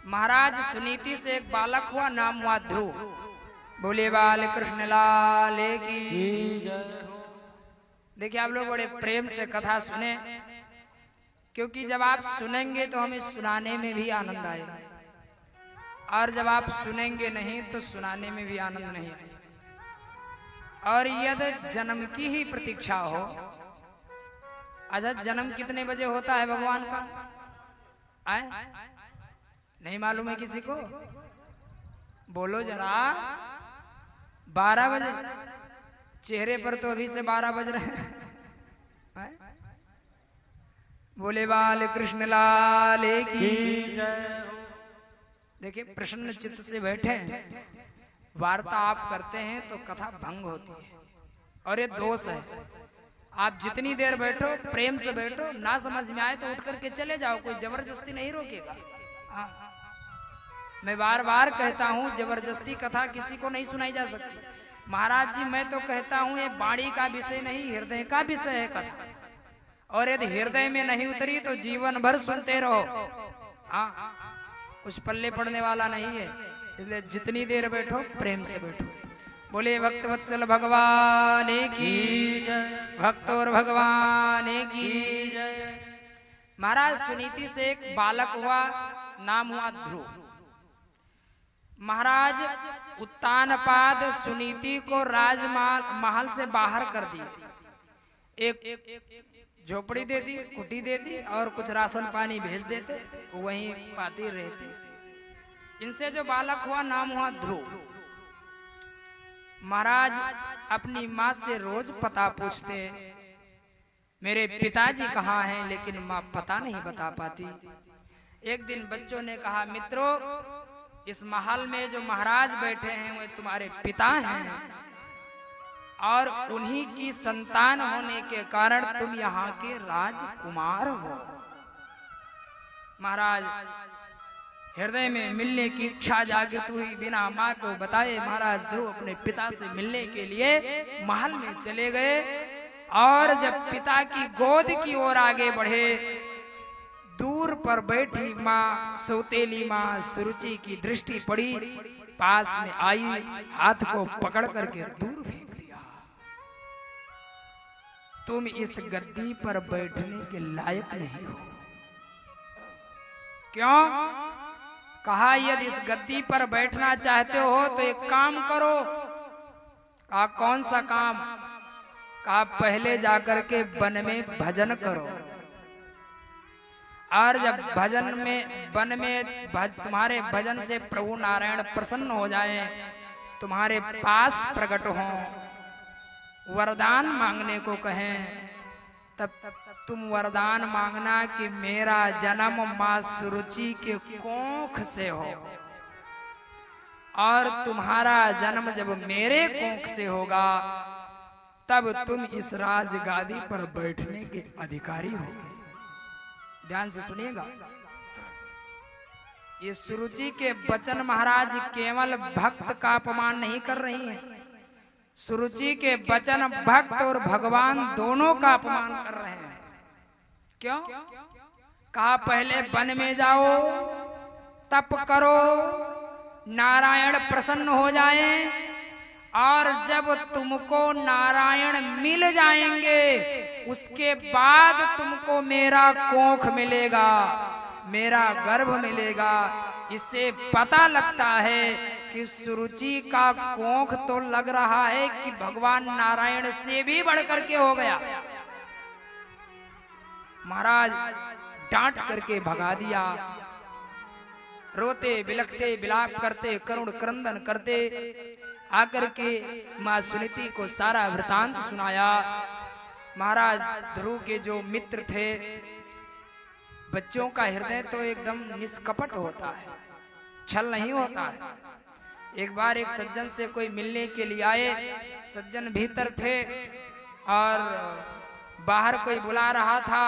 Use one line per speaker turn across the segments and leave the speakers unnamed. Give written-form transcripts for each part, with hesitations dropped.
महाराज सुनीति से एक बालक हुआ, नाम हुआ ध्रुव। बोले बाल कृष्ण लाल की। देखिए आप लोग बड़े प्रेम से कथा सुने, क्योंकि जब आप सुनेंगे तो हमें सुनाने में भी आनंद आएगा, और जब आप सुनेंगे नहीं तो सुनाने में भी आनंद नहीं आएगा। और यदि जन्म की ही प्रतीक्षा हो, अच्छा जन्म कितने बजे होता है भगवान का? आए नहीं मालूम है किसी को? बोलो जरा। 12 बजे। चेहरे पर तो अभी से 12 बज रहे हैं। बोले बाल कृष्ण लाल की। देखिए प्रसन्न चित्त से बैठे, वार्ता आप करते हैं तो कथा भंग होती है, और ये दोष है। आप जितनी देर बैठो प्रेम से बैठो, ना समझ में आए तो उठ करके चले जाओ, कोई जबरदस्ती नहीं रोकेगा। मैं बार बार कहता हूँ जबरदस्ती कथा किसी को नहीं सुनाई जा सकती। महाराज जी मैं तो कहता हूँ ये वाणी का विषय नहीं, हृदय का विषय है कथा, और यदि हृदय में नहीं उतरी तो जीवन भर सुनते रहो। हाँ कुछ पल्ले पड़ने वाला नहीं है, इसलिए जितनी देर बैठो प्रेम से बैठो। बोले भक्त वत्सल भगवान की, भक्त और भगवान की। महाराज सुनीति से एक बालक हुआ, नाम हुआ ध्रुव। महाराज उत्तानपाद सुनीति को राजमहल से बाहर कर दिए, एक झोपड़ी दे दी, कुटी दे दी, और कुछ राशन पानी भेज देते, वहीं पाती रहते। इनसे जो बालक हुआ नाम हुआ ध्रुव। महाराज अपनी माँ से रोज पता पूछते, मेरे पिताजी कहाँ हैं, लेकिन माँ पता नहीं बता पाती। एक दिन बच्चों ने कहा, मित्रों इस महल में जो महाराज बैठे हैं वे तुम्हारे पिता हैं, और उन्हीं की संतान होने के कारण तुम यहाँ के राजकुमार हो। महाराज हृदय में मिलने की इच्छा जागृत हुई, बिना माँ को बताए महाराज ध्रुव अपने पिता से मिलने के लिए महल में चले गए। और जब पिता की गोद की ओर आगे बढ़े, दूर पर बैठी माँ, सौतेली माँ सुरुचि की दृष्टि पड़ी, पास में आई, हाथ को पकड़ करके दूर फेंक दिया। तुम इस गद्दी पर बैठने के लायक नहीं हो। क्यों? कहा यदि इस गद्दी पर बैठना चाहते हो तो एक काम करो। कहा कौन सा काम? कहा पहले जाकर के वन में भजन करो, और जब वन में तुम्हारे भजन से प्रभु नारायण प्रसन्न हो जाए, तुम्हारे पास प्रकट हो, वरदान मांगने को कहें, तब तुम वरदान मांगना कि मेरा जन्म माँ सुरुचि के कोख से हो, और तुम्हारा जन्म जब मेरे कोख से होगा तब तुम इस राजगादी पर बैठने के अधिकारी होगे। ध्यान से सुनिएगा, ये सुरुचि के वचन महाराज केवल भक्त का अपमान नहीं कर रही हैं, सुरुचि के वचन भक्त और भगवान दोनों का अपमान कर रहे हैं। क्यों? कहा पहले वन में जाओ, तप करो, नारायण प्रसन्न हो जाएं, और जब तुमको नारायण मिल जाएंगे उसके बाद तुमको मेरा कोख मिलेगा, मेरा गर्भ मिलेगा। इससे पता लगता है कि सुरुचि का कोख तो लग रहा है कि भगवान नारायण से भी बढ़कर के हो गया। महाराज डांट करके भगा दिया। रोते बिलखते विलाप करते करुण क्रंदन करते आकर के माँ सुनीति को सारा वृतांत सुनाया। महाराज ध्रुव के जो मित्र थे, बच्चों का हृदय तो एकदम निष्कपट होता है, छल नहीं होता है। एक बार एक सज्जन से कोई मिलने के लिए आए, सज्जन भीतर थे और बाहर कोई बुला रहा था,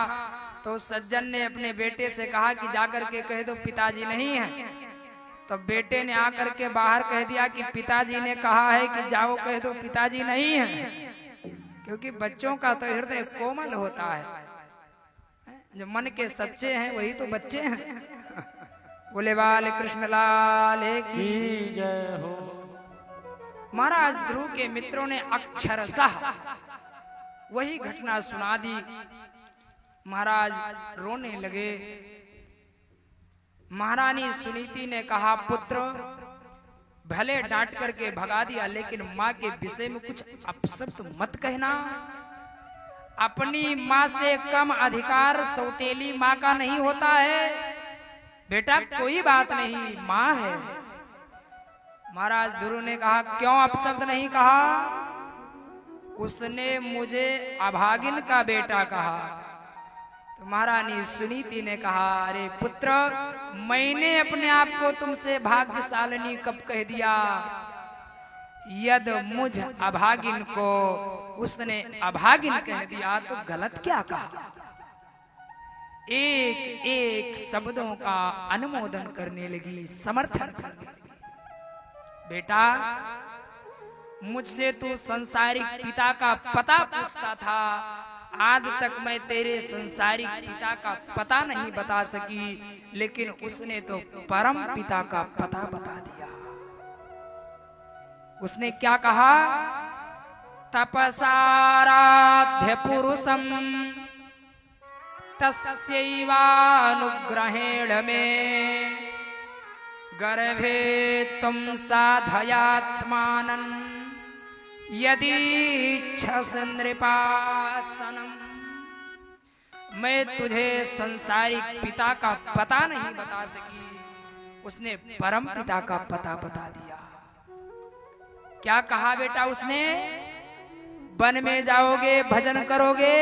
तो सज्जन ने अपने बेटे से कहा कि जाकर के कह दो पिताजी नहीं है। तो बेटे ने आकर के बाहर कह दिया कि पिताजी ने कहा है कि जाओ कह दो पिताजी नहीं है, क्योंकि बच्चों का तो हृदय कोमल होता है, जो मन के सच्चे हैं वही तो बच्चे हैं। बोले बाल कृष्ण लाल की
जय हो।
महाराज ध्रुव के मित्रों ने अक्षरशः वही घटना सुना दी। महाराज रोने लगे। महारानी सुनीति ने कहा, पुत्र भले डांट करके भगा दिया, लेकिन माँ के विषय में कुछ अपशब्द मत कहना। अपनी माँ से कम अधिकार सौतेली माँ का नहीं होता है। बेटा कोई बात नहीं, माँ है। महाराज ध्रुव ने कहा, क्यों अपशब्द नहीं कहा? उसने मुझे अभागिन का बेटा कहा। तो महारानी सुनीति ने कहा, अरे पुत्र, मैंने अपने आप को तुमसे भाग्यशालिनी कब कह दिया? यद मुझ अभागिन को उसने अभागिन कह दिया तो गलत क्या कहा? एक एक शब्दों का अनुमोदन करने लगी, समर्थन करने लगी। बेटा, मुझसे तू संसारिक पिता का पता पूछता था, आज तक मैं तेरे संसारिक पिता का पता नहीं बता सकी, लेकिन उसने तो परम पिता का पता बता दिया। उसने क्या कहा? तपसाराध्य पुरुषम तस्यैवानुग्रहेण में गर्भे तुम साधयात्मानं यदि इच्छस नृपासनम। मैं तुझे संसारिक पिता का पता नहीं बता सकी, उसने परम पिता का पता बता दिया। क्या कहा बेटा उसने? वन में जाओगे, भजन करोगे,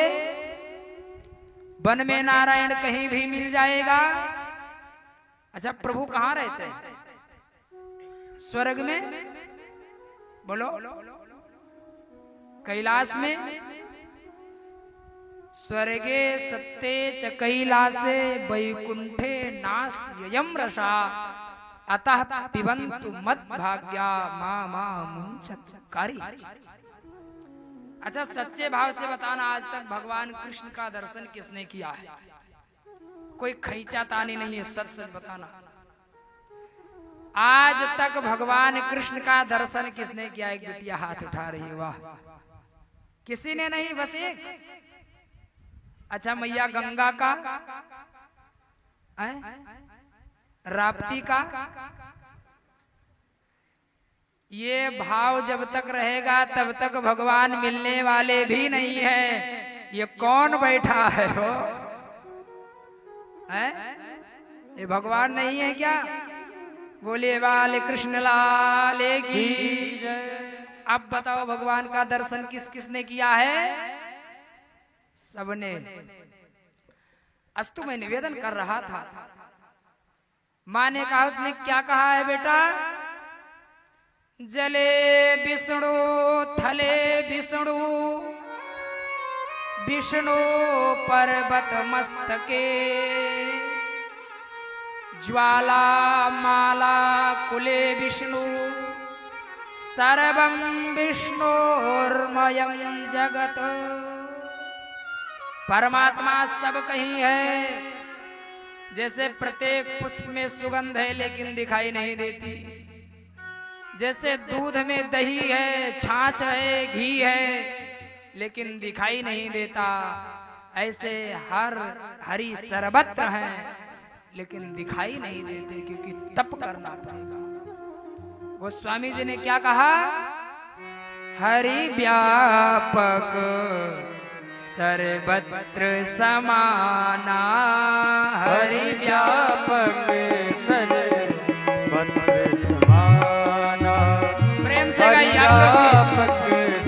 वन में नारायण कहीं भी मिल जाएगा। अच्छा, प्रभु कहाँ रहते हैं? स्वर्ग में? बोलो। कैलाश में? स्वर्गे सत्ते च कैलासे वैकुंठे नास्त्ययं रसा अतः पिबन्तु मद्भाग्या मा मुञ्चत्कारी। अच्छा, सच्चे भाव से बताना, आज तक भगवान कृष्ण का दर्शन किसने किया है? कोई खींचा तानी नहीं है, सच सच बताना। आज तक भगवान कृष्ण का दर्शन किसने किया? एक बिटिया हाथ उठा रही है, वाह। किसी ने नहीं, बस एक। अच्छा, मैया गंगा का, राप्ती का? ये भाव जब तक रहेगा तब तक भगवान मिलने वाले भी नहीं है। ये कौन बैठा है हो? ये भगवान नहीं है क्या? बोले बाल कृष्ण लाल की। अब बताओ, भगवान का दर्शन किस किसने किया है? सबने। अस्तु मैं निवेदन कर रहा था, माँ ने कहा, उसने क्या कहा है बेटा? जले विष्णु थले विष्णु, विष्णु पर्वत मस्तके, ज्वाला माला कुले विष्णु, सर्वं विष्णुर्मयं जगत। परमात्मा सब कहीं है। जैसे प्रत्येक पुष्प में सुगंध है लेकिन दिखाई नहीं देती, जैसे दूध में दही है, छाछ है, घी है, लेकिन दिखाई नहीं देता, ऐसे हरी सर्वत्र है लेकिन दिखाई नहीं देते, क्योंकि तप करना पड़ेगा। गोस्वामी जी ने क्या कहा? हरि व्यापक सर्वत्र समाना, हरि व्यापक
सर्वत्र समाना,
प्रेम से गाइए आप
व्यापक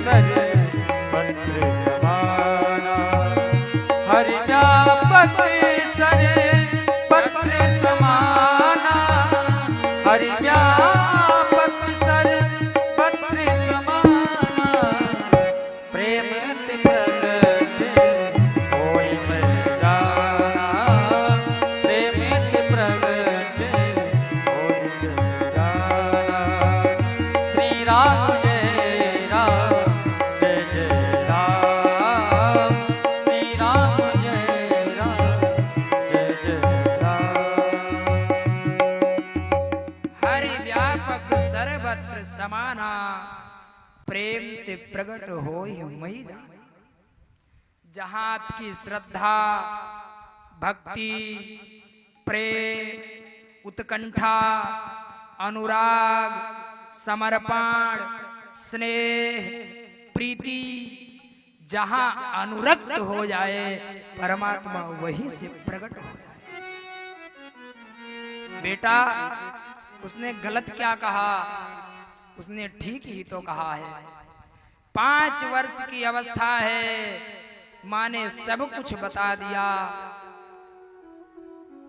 सर्वत्र समाना, हरि व्यापक सर्वत्र समाना, हरि व्यापक सर्वत्र समाना, प्रेम प्रगट होय मैं जाना, प्रेम प्रगट
पत्र समाना, प्रेम ते प्रगट हो मई जा। जहां आपकी श्रद्धा, भक्ति, प्रेम, उत्कंठा, अनुराग, समर्पण, स्नेह, प्रीति जहां अनुरक्त हो जाए, परमात्मा वहीं से प्रकट हो जाए। बेटा, उसने गलत क्या कहा? उसने ठीक ही तो कहा है। 5 वर्ष की अवस्था है, माँ ने सब कुछ बता दिया,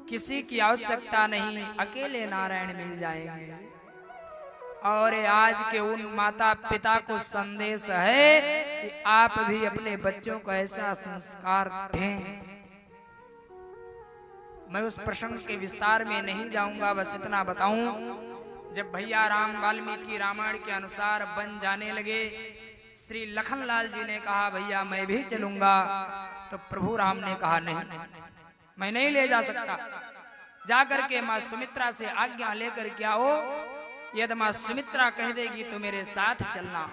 किसी की आवश्यकता नहीं, अकेले नारायण मिल जाएंगे। और आज के उन माता पिता को संदेश है कि आप भी अपने बच्चों को ऐसा संस्कार दें। मैं उस प्रसंग के विस्तार में नहीं जाऊंगा, बस इतना बताऊं, जब भैया राम वाल्मीकि रामायण के अनुसार बन जाने लगे, श्री लखनलाल जी ने कहा भैया मैं भी चलूंगा, तो प्रभु राम ने कहा नहीं, मैं नहीं ले जा सकता। जाकर के माँ सुमित्रा से आज्ञा लेकर के आओ, यदि माँ सुमित्रा कह देगी तो मेरे साथ चलना।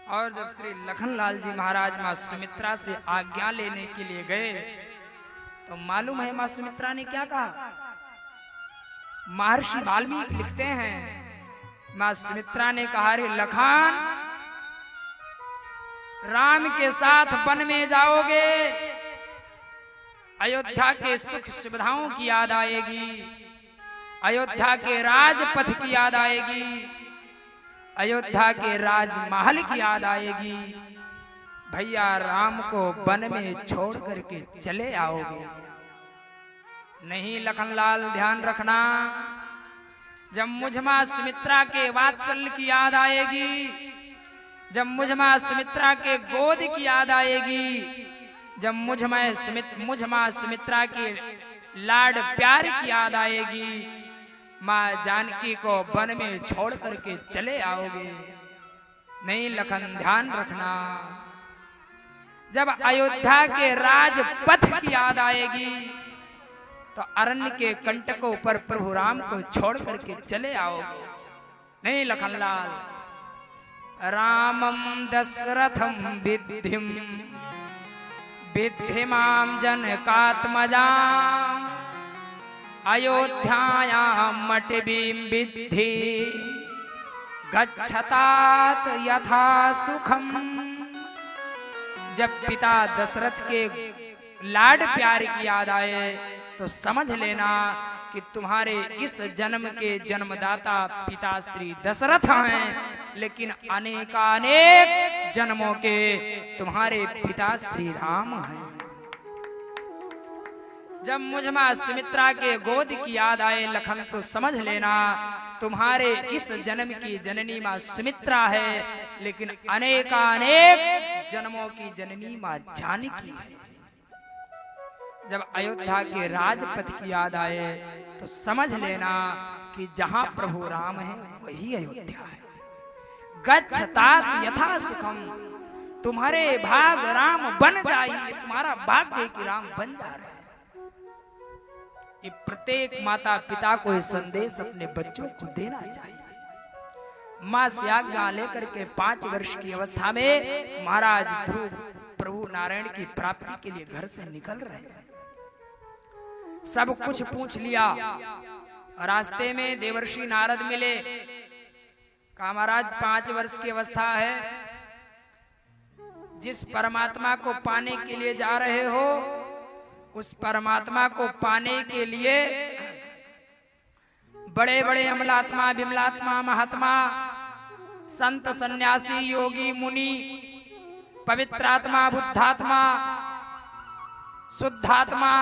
और जब श्री लखनलाल जी महाराज माँ सुमित्रा से आज्ञा लेने के लिए गए, तो मालूम है माँ सुमित्रा ने क्या कहा? महर्षि वाल्मीकि लिखते हैं, माँ सुमित्रा ने कहा, रे लखन, राम के साथ वन में जाओगे, अयोध्या के सुख सुविधाओं की याद आएगी, अयोध्या के राजपथ की याद आएगी, अयोध्या के राजमहल की याद आएगी। भैया राम को वन में छोड़ करके चले आओगे? नहीं लखनलाल, ध्यान रखना, जब मुझ मां सुमित्रा के वात्सल्य की याद आएगी, जब मुझ मां सुमित्रा के गोद की याद आएगी, जब मुझ मां सुमित्रा के लाड प्यार की याद आएगी, मां जानकी को वन में छोड़ करके चले आओगे? नहीं लखन, ध्यान रखना, जब अयोध्या के राजपथ की याद आएगी, तो अरण्य के कंटकों पर प्रभु राम को छोड़ करके चले आओगे? नहीं लखनलाल, रामम दशरथम विद्धिम विद्धिमाम जनकात्मजा, अयोध्यायां मटिबीं विद्धि गच्छतात यथा सुखम। जब पिता दशरथ के लाड प्यार की याद आए, तो समझ लेना कि तुम्हारे इस जन्म के जन्मदाता पिता श्री दशरथ हैं, लेकिन अनेकानेक जन्मों के तुम्हारे पिता श्री राम हैं। जब मुझ मां सुमित्रा के गोद की याद आए लखन, तो समझ लेना तुम्हारे इस जन्म की जननी मां सुमित्रा है, लेकिन अनेकानेक जन्मों की जननी मां जानकी है। जब अयोध्या के राजपथ की याद आए, तो समझ लेना कि जहां प्रभु राम है वही अयोध्या है। गच्छतात यथा सुखम, तुम्हारे भाग राम बन जाइए, तुम्हारा भाग्य कि राम बन जा रहे हैं। ये प्रत्येक माता पिता को ये संदेश अपने बच्चों को देना चाहिए। मां से आज्ञा लेकर के 5 वर्ष की अवस्था में महाराज ध्रुव प्रभु नारायण की प्राप्ति के लिए घर से निकल रहे हैं। सब कुछ पूछ लिया। रास्ते में देवर्षि नारद मिले, कहा महाराज 5 वर्ष की अवस्था है, जिस परमात्मा को पाने के लिए जा रहे हो, उस परमात्मा को पाने के लिए बड़े बड़े अमलात्मा, विमलात्मा, महात्मा, संत, सन्यासी, योगी, मुनि, पवित्रात्मा, बुद्धात्मा, शुद्धात्मा,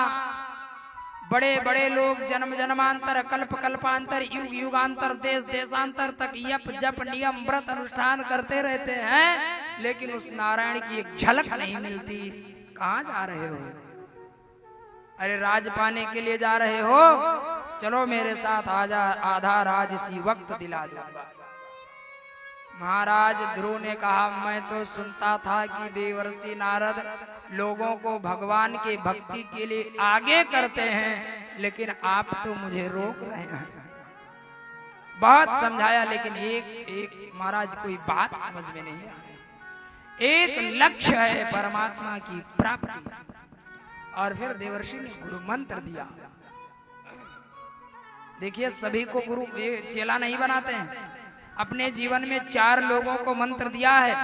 बड़े बड़े लोग जन्म जन्मांतर, कल्प कल्पांतर, युग युगांतर, देश देशांतर तक यप जप नियम व्रत अनुष्ठान करते रहते हैं, लेकिन उस नारायण की एक झलक नहीं मिलती। कहाँ जा रहे हो? अरे राज पाने के लिए जा रहे हो, चलो मेरे साथ आधा राज इसी वक्त दिला दूंगा। महाराज ध्रुव ने कहा, मैं तो सुनता था कि देवर्षि नारद लोगों को भगवान के भक्ति के लिए आगे करते हैं, लेकिन आप तो मुझे रोक रहे हैं। बहुत समझाया, लेकिन एक महाराज कोई बात समझ में नहीं आई। एक लक्ष्य है परमात्मा की प्राप्ति। और फिर देवर्षि ने गुरु मंत्र दिया। देखिए, सभी को गुरु चेला नहीं बनाते हैं। अपने जीवन में 4 लोगों को मंत्र दिया है।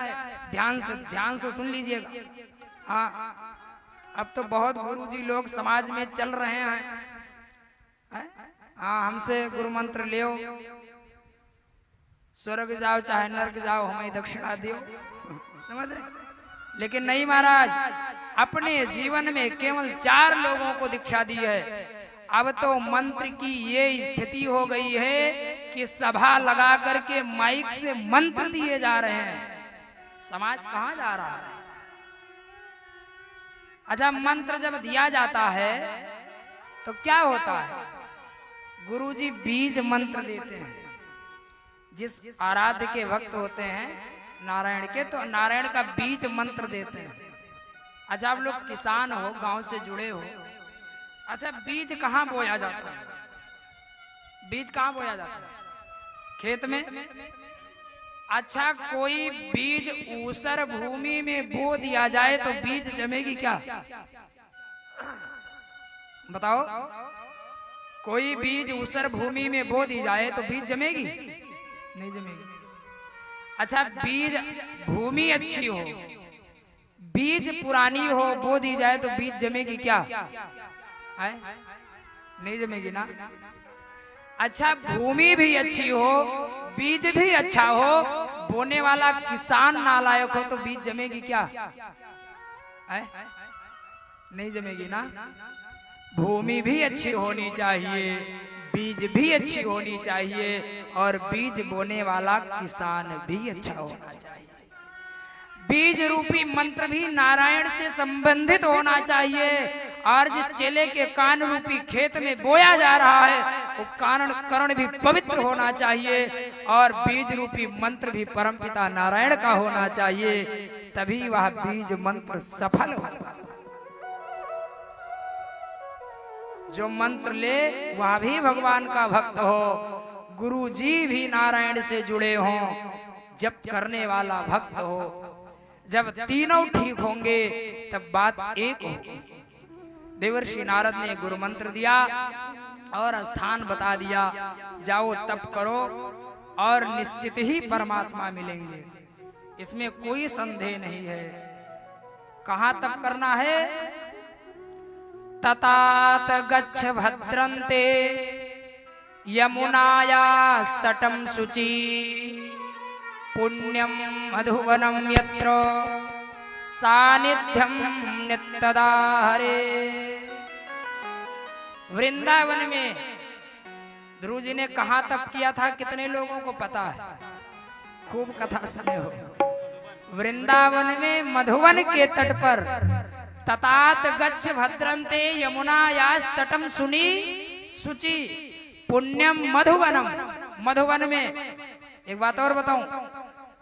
ध्यान से सुन लीजिएगा। हाँ, अब तो बहुत गुरुजी लोग समाज में चल रहे हैं। हाँ, हमसे गुरु मंत्र लियो, स्वर्ग जाओ चाहे नर्क जाओ, हमें दक्षिणा दियो, समझ रहे? लेकिन नहीं महाराज, अपने जीवन में केवल 4 लोगों को दीक्षा दी है। अब तो मंत्र की ये स्थिति हो गई है कि सभा लगा करके माइक से मंत्र दिए जा रहे हैं। समाज कहां जा रहा है? अच्छा, मंत्र जब दिया जाता है तो क्या होता है? गुरुजी बीज मंत्र देते हैं। जिस आराध्य के भक्त होते हैं नारायण के, तो नारायण का बीज मंत्र देते हैं। अच्छा, आप लोग किसान हो, गांव से जुड़े हो। अच्छा, बीज कहाँ बोया जाता है? बीज कहाँ बोया जाता है? खेत में। अच्छा, कोई बीज ऊसर भूमि में बो दिया जाए तो बीज जमेगी क्या? बताओ, कोई बीज ऊसर भूमि में बो दी जाए तो बीज जमेगी? नहीं जमेगी। अच्छा, बीज भूमि अच्छी हो, बीज पुरानी हो, बो दी जाए तो बीज जमेगी क्या? नहीं जमेगी ना। अच्छा, भूमि भी अच्छी हो, बीज भी अच्छा हो, बोने वाला किसान नालायक हो तो बीज जमेगी क्या? नहीं जमेगी ना। भूमि भी अच्छी होनी चाहिए, बीज भी अच्छी होनी चाहिए, और बीज बोने वाला किसान भी अच्छा होना चाहिए। बीज रूपी मंत्र भी नारायण से संबंधित होना चाहिए। और जिस चेले के कान रूपी खेत में बोया जा रहा है, वो कर्ण भी पवित्र होना चाहिए, और बीज रूपी मंत्र भी परमपिता नारायण का होना चाहिए, तभी वह बीज मंत्र सफल होगा। जो मंत्र ले वह भी भगवान का भक्त हो, गुरु जी भी नारायण से जुड़े हों, जप करने वाला भक्त हो। जब तीनों ठीक होंगे तब बात एक होगी। देवर्षि नारद ने गुरु मंत्र दिया और स्थान बता दिया, जाओ तप करो और निश्चित ही परमात्मा मिलेंगे, इसमें कोई संदेह नहीं है। कहाँ तप करना है? ततात गच्छ भद्रन्ते यमुनायास्तटं शुचि पुण्यं मधुवनं यत्र सानिध्यं नित्यदा हरे। वृंदावन में ध्रुव जी ने कहाँ तप किया था? कितने लोगों को पता है? खूब कथा सुने हो। वृंदावन में मधुवन के तट पर ततात गच्छ भद्रन्ते यमुनायास तटम सुनी शुचि पुण्यम मधुवनम। मधुवन में एक बात और बताऊं,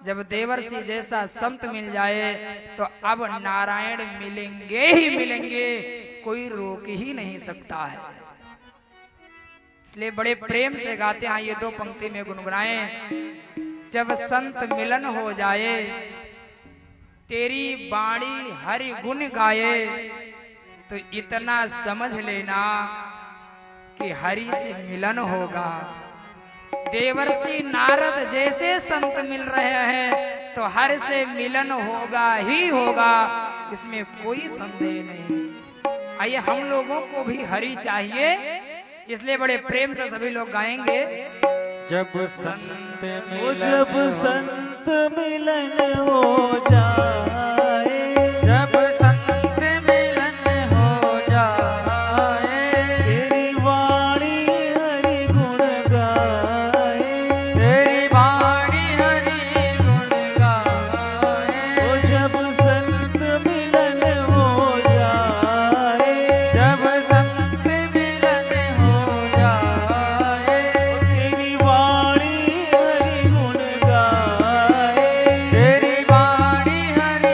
जब देवर्षि जैसा संत मिल जाए तो अब नारायण मिलेंगे ही मिलेंगे, कोई रोक ही नहीं सकता है। इसलिए बड़े प्रेम से गाते हैं, ये 2 पंक्ति में गुनगुनाए। जब संत मिलन हो जाए, तेरी बाणी हरि गुण गाए, तो इतना समझ लेना कि हरि से मिलन होगा। देवर्षि नारद जैसे संत मिल रहे हैं तो हर से मिलन होगा ही होगा, इसमें कोई संदेह नहीं। आइए, हम लोगों को भी हरि चाहिए, इसलिए बड़े प्रेम से सभी लोग गाएंगे।
जब संत मिलन हो जाए, जब संत मिलन हो जाए, तेरी वाणी हरि गुण गाए, तेरी वाणी हरि गुण गाए। ओ जब संत मिलन हो जाए, जब संत मिलन हो जाए, तेरी वाणी हरि गुण गाए, तेरी वाणी हरि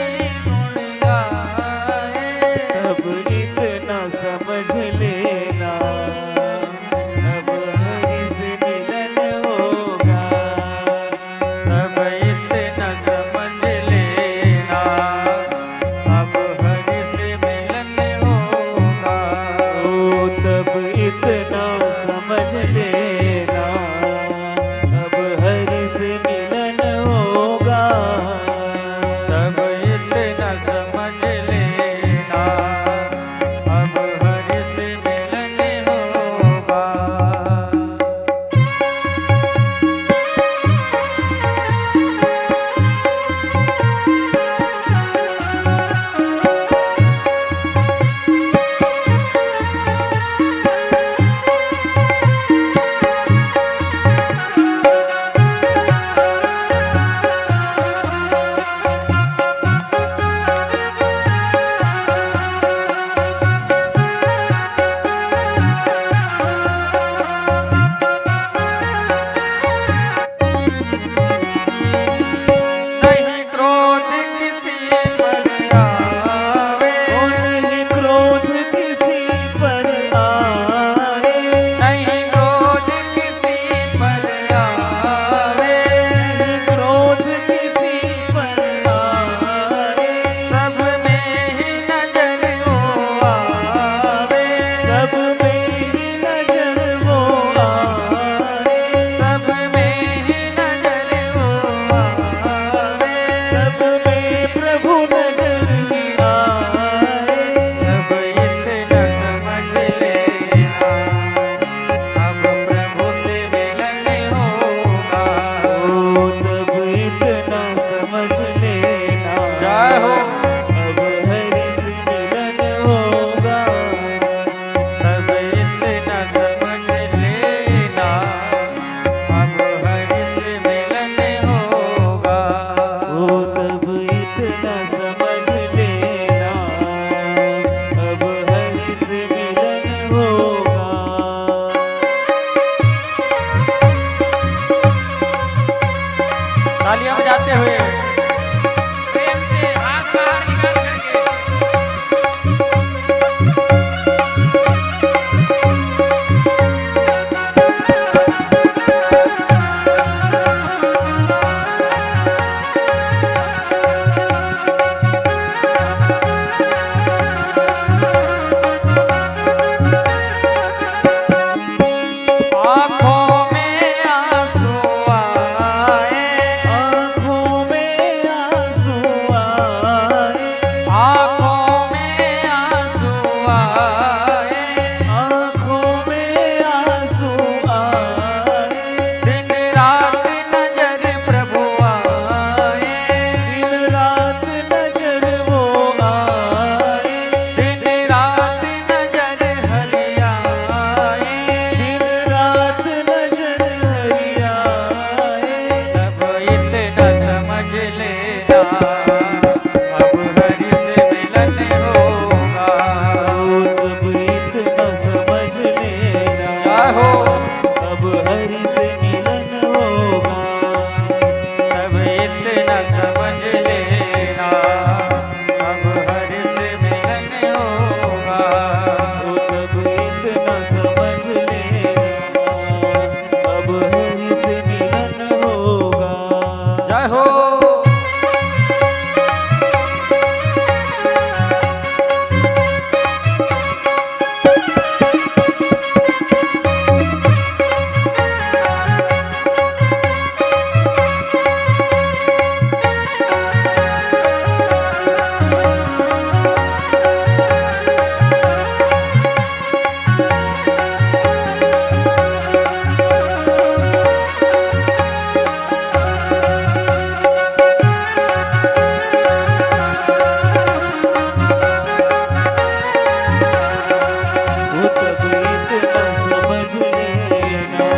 आँखों में आंसू आए,
आँखों में आंसू आए,
आँखों में आंसू आए,
आँखों में आंसू आए,
दिन रात नजर प्रभु आए,
दिन रात नजर वो आए,
दिन रात नजर हरिया आए,
दिन रात नजर हरिया आए।
तब इतना समझ लेना अब हरि से मिलन होगा।
तब इतना समझ लेना
आहो
अब हरि से मिलन होगा।
तब इतना समझ लेना अब हरि से मिलन होगा।
तब इतना समझ लेना अब हरि से मिलन होगा।
जय हो
तब इतना समझ लेना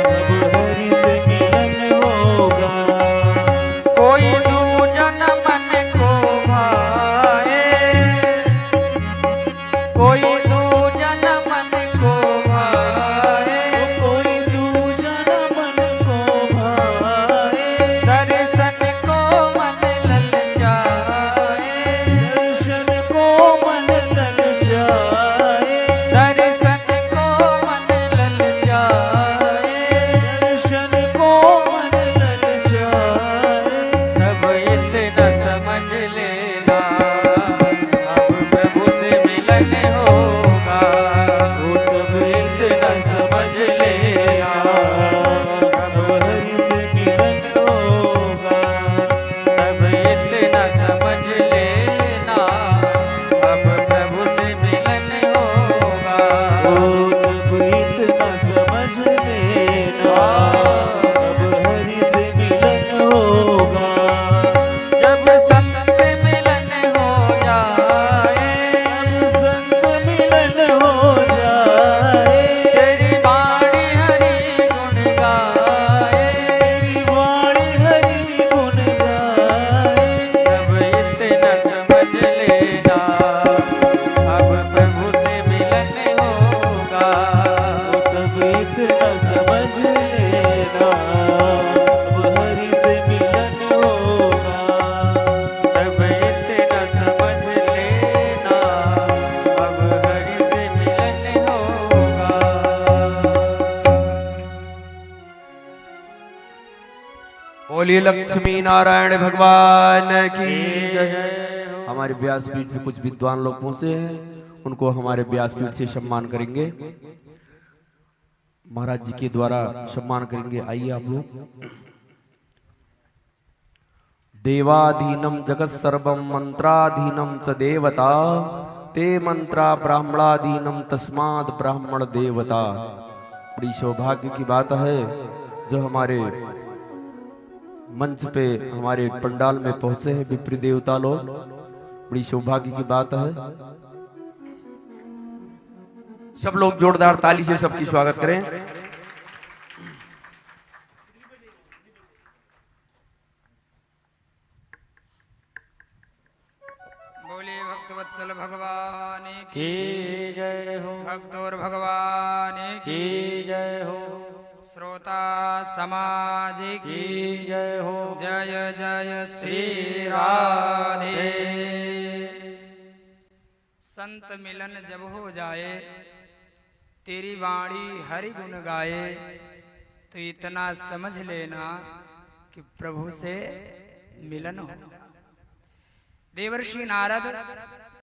अब हरि से मिलन होगा।
कोई दूजन मन को भाए, कोई दूजन मन को भाए,
कोई दूजन मन को भाए,
दर्शन को मन ललचाए,
दर्शन को मन ललचाए,
दर्शन को मन ललचाए,
दर्शन को मन ललचाए।
तब इतना समझ लेना अब प्रभु से मिलन होगा।
तब इतना समझ लेना अब हरि से मिलन होगा।
तब इतना समझ लेना अब प्रभु से मिलन होगा।
तब इतना समझ लेना अब हरि से मिलन होगा।
जब संत मिलन हो जाए,
संग मिलन हो जाए,
तेरी वाणी हरि गुण गाए,
तेरी वाणी हरि गुण गाए।
तब इतना समझ लेना अब प्रभु से मिलन होगा।
तब इतना समझ लेना अब हरि से मिलन होगा।
तब इतना समझ लेना अब हरि से मिलन होगा।
बोलिए लक्ष्मी नारायण भगवान की जय। हमारे व्यासपीठ पे कुछ विद्वान लोग पहुंचे हैं, उनको हमारे व्यासपीठ से सम्मान करेंगे, महाराज जी के द्वारा सम्मान करेंगे। आइए आप लोग। देवाधीनम जगत सर्वम मंत्राधीनम च देवता, ते मंत्रा ब्राह्मणाधीनम तस्माद ब्राह्मण देवता। बड़ी सौभाग्य की बात है जो हमारे मंच पे हमारे पंडाल में पहुंचे हैं विप्र देवता लोग। बड़ी सौभाग्य की बात है। सब लोग जोरदार ताली से सबकी स्वागत करें।
बोले भक्तवत्सल भगवान की
की जय हो,
भक्त और भगवान की
की जय हो,
श्रोता समाज की
की जय हो।
जय जय श्री राधे। संत मिलन जब हो जाए, तेरी वाणी हरि गुण गाए, तो इतना समझ लेना कि प्रभु से मिलन हो। देवर्षि नारद